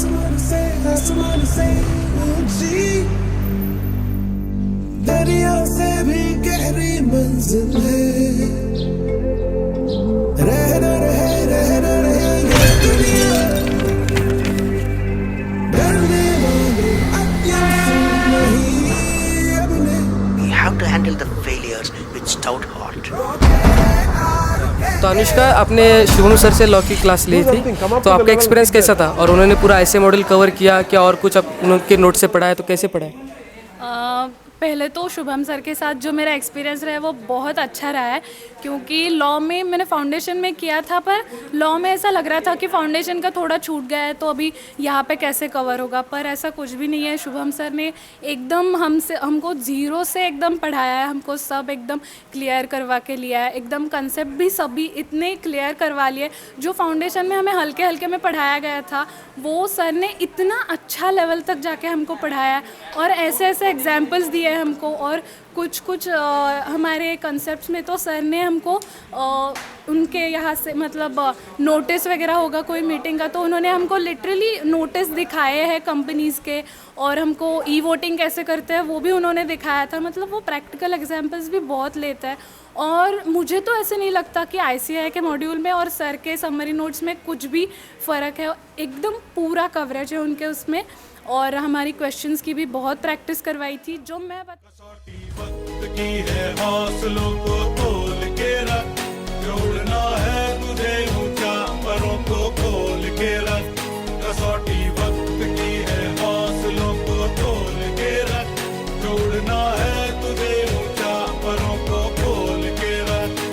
आसमान से ऊंची दरिया से भी गहरी मंजिल है। रहना रहे ये दुनिया डरने वाले अत्यंत नहीं अपने। We have to handle the failures with stout heart. तो अनुष्का, आपने शुभम सर से लॉ की क्लास ली थी, तो आपका एक्सपीरियंस कैसा था? और उन्होंने पूरा ऐसे मॉडल कवर किया क्या, और कुछ आप उनके नोट से पढ़ा है तो कैसे पढ़ा है? पहले तो शुभम सर के साथ जो मेरा एक्सपीरियंस रहा है वो बहुत अच्छा रहा है, क्योंकि लॉ में मैंने फाउंडेशन में किया था, पर लॉ में ऐसा लग रहा था कि फाउंडेशन का थोड़ा छूट गया है तो अभी यहाँ पे कैसे कवर होगा, पर ऐसा कुछ भी नहीं है। शुभम सर ने एकदम हमको ज़ीरो से एकदम पढ़ाया है, हमको सब एकदम क्लियर करवा के लिया है, एकदम कंसेप्ट भी सभी इतने क्लियर करवा लिए। जो फाउंडेशन में हमें हल्के हल्के में पढ़ाया गया था वो सर ने इतना अच्छा लेवल तक जाके हमको पढ़ाया, और ऐसे ऐसे एग्जाम्पल्स दिए हमको, और कुछ हमारे कंसेप्ट्स में तो सर ने हमको उनके यहाँ से मतलब नोटिस वगैरह होगा कोई मीटिंग का, तो उन्होंने हमको लिटरली नोटिस दिखाए हैं कंपनीज़ के, और हमको ई वोटिंग कैसे करते हैं वो भी उन्होंने दिखाया था। मतलब वो प्रैक्टिकल एग्जाम्पल्स भी बहुत लेता है, और मुझे तो ऐसे नहीं लगता कि ICAI के मॉड्यूल में और सर के समरी नोट्स में कुछ भी फ़र्क है। एकदम पूरा कवरेज है उनके उसमें, और हमारी क्वेश्चंस की भी बहुत प्रैक्टिस करवाई थी। जो मैं वक्त की है हौसलों को तोल के रख, जोड़ना है तुझे ऊंचा परों को खोल के रख। कसौटी वक्त की है हौसलों को तोल के रख, जोड़ना है तुझे ऊंचा परों को खोल के रख।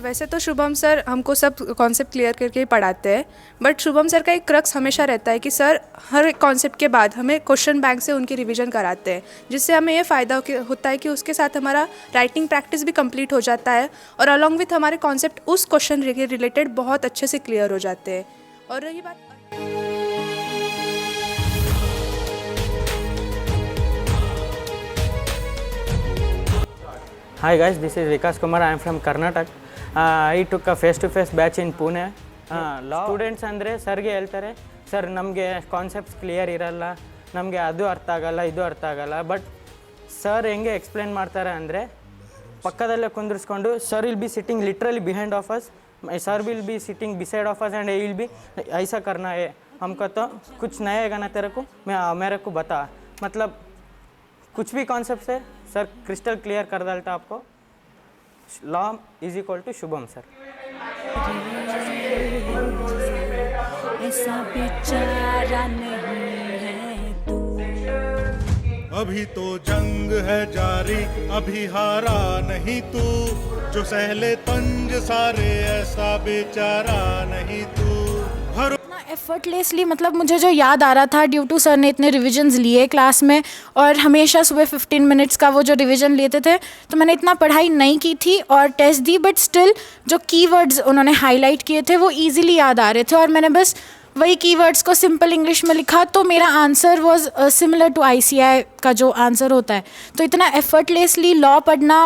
वैसे तो शुभम सर हमको सब कॉन्सेप्ट क्लियर करके ही पढ़ाते हैं, बट शुभम सर का एक क्रक्स हमेशा रहता है कि सर हर कॉन्सेप्ट के बाद हमें क्वेश्चन बैंक से उनकी रिवीजन कराते हैं, जिससे हमें ये फ़ायदा होता है कि उसके साथ हमारा राइटिंग प्रैक्टिस भी कंप्लीट हो जाता है, और अलॉन्ग विथ हमारे कॉन्सेप्ट उस क्वेश्चन के रिलेटेड बहुत अच्छे से क्लियर हो जाते हैं। और रही बात Hi guys, this is Vikas Kumar. I am from Karnataka. I took a face-to-face batch in Pune. Law students ಅಂದರೆ ಸರ್ಗೆ ಹೇಳ್ತಾರೆ, ಸರ್ ನಮಗೆ ಕಾನ್ಸೆಪ್ಟ್ಸ್ ಕ್ಲಿಯರ್ ಇರಲ್ಲ, ನಮಗೆ ಅದು ಅರ್ಥ ಆಗಲ್ಲ, ಇದು ಅರ್ಥ ಆಗಲ್ಲ. ಬಟ್ ಸರ್ ಹೆಂಗೆ ಎಕ್ಸ್ಪ್ಲೇನ್ ಮಾಡ್ತಾರೆ ಅಂದರೆ, ಪಕ್ಕದಲ್ಲೇ ಕುಂದಿರಿಸ್ಕೊಂಡು sir will be sitting literally behind of us, sir will be sitting beside of us and he will be ऐसा करना है हमको, तो कुछ नया है ना तेरे को, मैं मेरे को बता। मतलब कुछ भी कॉन्सेप्ट है सर क्रिस्टल क्लियर कर डालता आपको। Law is equal to Shubham sir. ऐसा बेचारा नहीं है तू, अभी तो जंग है जारी, अभी हारा नहीं तू, जो सहले तंज सारे ऐसा बेचारा नहीं तू। एफर्टलेसली मतलब मुझे जो याद आ रहा था, ड्यू टू सर ने इतने रिविजन्स लिए क्लास में, और हमेशा सुबह 15 मिनट्स का वो जो रिविजन लेते थे, तो मैंने इतना पढ़ाई नहीं की थी और टेस्ट दी, बट स्टिल जो कीवर्ड्स उन्होंने हाईलाइट किए थे वो इजीली याद आ रहे थे, और मैंने बस वही कीवर्ड्स को सिंपल इंग्लिश में लिखा, तो मेरा answer was similar to ICAI का जो आंसर होता है। तो इतना एफर्टलेसली लॉ पढ़ना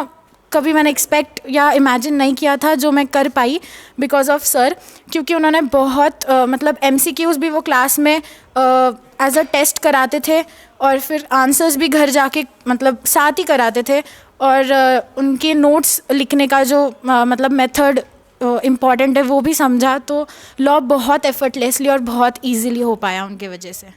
कभी मैंने एक्सपेक्ट या इमेजिन नहीं किया था, जो मैं कर पाई बिकॉज ऑफ सर, क्योंकि उन्होंने बहुत मतलब MCQs भी वो क्लास में एज अ टेस्ट कराते थे, और फिर आंसर्स भी घर जाके मतलब साथ ही कराते थे, और उनके नोट्स लिखने का जो मतलब मेथड इम्पॉर्टेंट है वो भी समझा। तो लॉ बहुत एफर्टलेसली और बहुत ईजीली हो पाया उनके वजह से।